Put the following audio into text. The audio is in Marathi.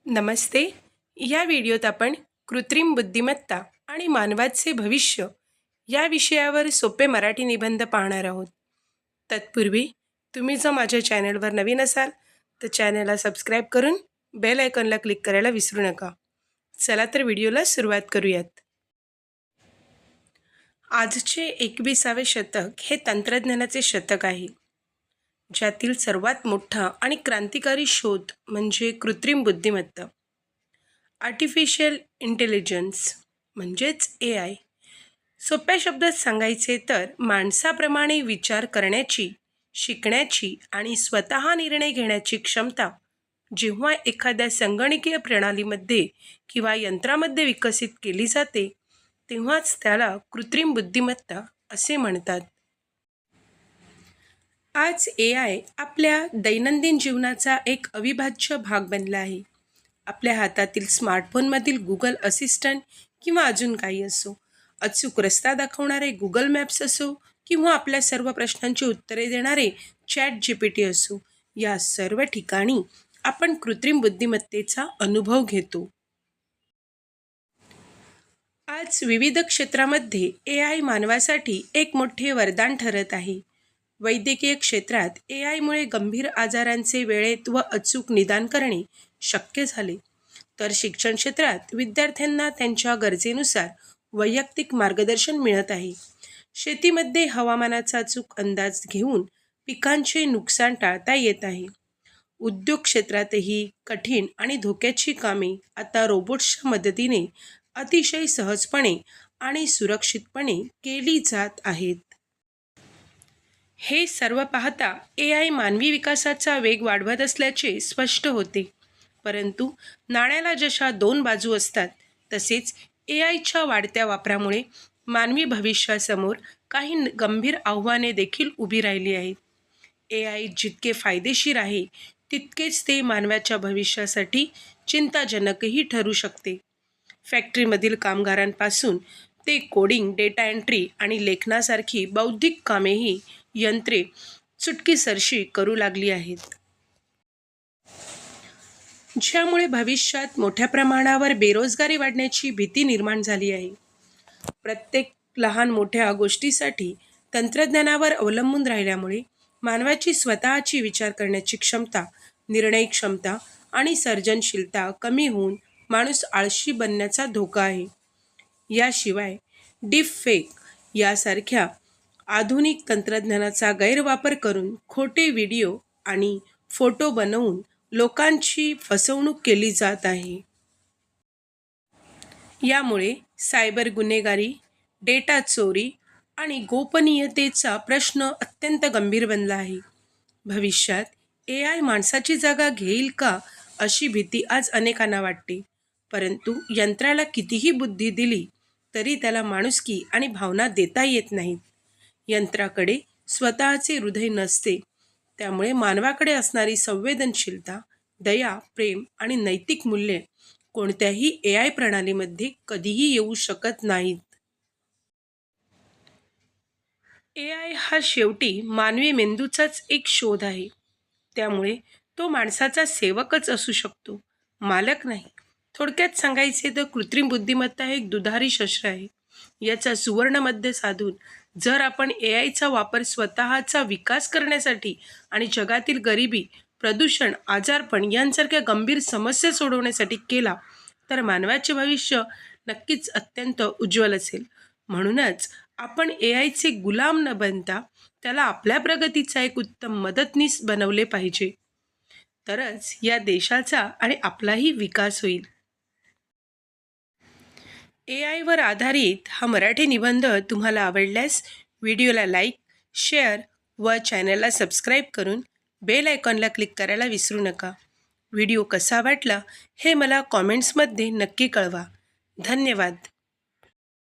नमस्ते. या व्हिडिओत आपण कृत्रिम बुद्धिमत्ता आणि मानवाचे भविष्य या विषयावर सोपे मराठी निबंध पाहणार आहोत. तत्पूर्वी तुम्ही जर माझ्या चॅनलवर नवीन असाल तर चॅनलला सबस्क्राईब करून बेल आयकॉनला क्लिक करायला विसरू नका. चला तर व्हिडिओला सुरुवात करूयात. आजचे 21वे शतक हे तंत्रज्ञानाचे शतक आहे, ज्यातील सर्वात मोठा आणि क्रांतिकारी शोध म्हणजे कृत्रिम बुद्धिमत्ता, आर्टिफिशियल इंटेलिजन्स म्हणजेच AI. सोप्या शब्दात सांगायचे तर माणसाप्रमाणे विचार करण्याची, शिकण्याची आणि स्वतः निर्णय घेण्याची क्षमता जेव्हा एखाद्या संगणकीय प्रणालीमध्ये किंवा यंत्रामध्ये विकसित केली जाते, तेव्हाच त्याला कृत्रिम बुद्धिमत्ता असे म्हणतात. आज AI आपल्या दैनंदिन जीवनाचा एक अविभाज्य भाग बनला आहे. आपल्या हातातील स्मार्टफोनमधील गुगल असिस्टंट किंवा अजून काही असो, अचूक रस्ता दाखवणारे गुगल मॅप्स असो किंवा आपल्या सर्व प्रश्नांची उत्तरे देणारे ChatGPT असो, या सर्व ठिकाणी आपण कृत्रिम बुद्धिमत्तेचा अनुभव घेतो. आज विविध क्षेत्रामध्ये AI मानवासाठी एक मोठे वरदान ठरत आहे. वैद्यकीय क्षेत्रात AIमुळे गंभीर आजारांचे वेळेत व अचूक निदान करणे शक्य झाले, तर शिक्षण क्षेत्रात विद्यार्थ्यांना त्यांच्या गरजेनुसार वैयक्तिक मार्गदर्शन मिळत आहे. शेतीमध्ये हवामानाचा अचूक अंदाज घेऊन पिकांचे नुकसान टाळता येत आहे. उद्योग क्षेत्रातही कठीण आणि धोक्याची कामे आता रोबोट्सच्या मदतीने अतिशय सहजपणे आणि सुरक्षितपणे केली जात आहेत. हे सर्व पाहता AI मानवी विकासाचा वेग वाढवत असल्याचे स्पष्ट होते. परंतु नाण्याला जशा दोन बाजू असतात, तसेच AIच्या वाढत्या वापरामुळे मानवी भविष्यासमोर काही गंभीर आव्हाने देखील उभी राहिली आहेत. AI जितके फायदेशीर आहे, तितकेच ते मानवाच्या भविष्यासाठी चिंताजनकही ठरू शकते. फॅक्टरीमधील कामगारांपासून ते कोडिंग, डेटा एंट्री आणि लेखनासारखी बौद्धिक कामेही यंत्रे चुटकीसरशी करू लागली आहेत, ज्यामुळे भविष्यात मोठ्या प्रमाणावर बेरोजगारी वाढण्याची भीती निर्माण झाली आहे. प्रत्येक लहान मोठ्या गोष्टीसाठी तंत्रज्ञानावर अवलंबून राहिल्यामुळे मानवाची स्वतःची विचार करण्याची क्षमता, निर्णय क्षमता आणि सर्जनशीलता कमी होऊन माणूस आळशी बनण्याचा धोका आहे. याशिवाय डीपफेक यासारख्या आधुनिक तंत्रज्ञानाचा गैरवापर करून खोटे व्हिडिओ आणि फोटो बनवून लोकांची फसवणूक केली जात आहे. यामुळे सायबर गुन्हेगारी, डेटा चोरी आणि गोपनीयतेचा प्रश्न अत्यंत गंभीर बनला आहे. भविष्यात AI माणसाची जागा घेईल का, अशी भीती आज अनेकांना वाटते. परंतु यंत्राला कितीही बुद्धी दिली तरी त्याला माणुसकी आणि भावना देता येत नाहीत. यंत्राकडे स्वतःचे हृदय नसते, त्यामुळे मानवाकडे असणारी संवेदनशीलता, दया, प्रेम आणि नैतिक मूल्ये कोणत्याही AI प्रणालीमध्ये कधीही येऊ शकत नाहीत. AI हा शेवटी मानवी मेंदूचाच एक शोध आहे, त्यामुळे तो माणसाचा सेवकच असू शकतो, मालक नाही. थोडक्यात सांगायचे तर कृत्रिम बुद्धिमत्ता हे एक दुधारी शस्त्र आहे. याचा सुवर्ण मध्य साधून जर आपण AIचा वापर स्वतःचा विकास करण्यासाठी आणि जगातील गरिबी, प्रदूषण, आजारपण यांसारख्या गंभीर समस्या सोडवण्यासाठी केला, तर मानवाचे भविष्य नक्कीच अत्यंत उज्ज्वल असेल. म्हणूनच आपण AIचे गुलाम न बनता त्याला आपल्या प्रगतीचा एक उत्तम मदतनीस बनवले पाहिजे. तरच या देशाचा आणि आपलाही विकास होईल. AIवर आधारित हा मराठी निबंध तुम्हाला आवडल्यास व्हिडिओला लाईक, शेअर व चॅनलला सबस्क्राईब करून बेल आयकॉनला क्लिक करायला विसरू नका. व्हिडिओ कसा वाटला हे मला कॉमेंट्समध्ये नक्की कळवा. धन्यवाद.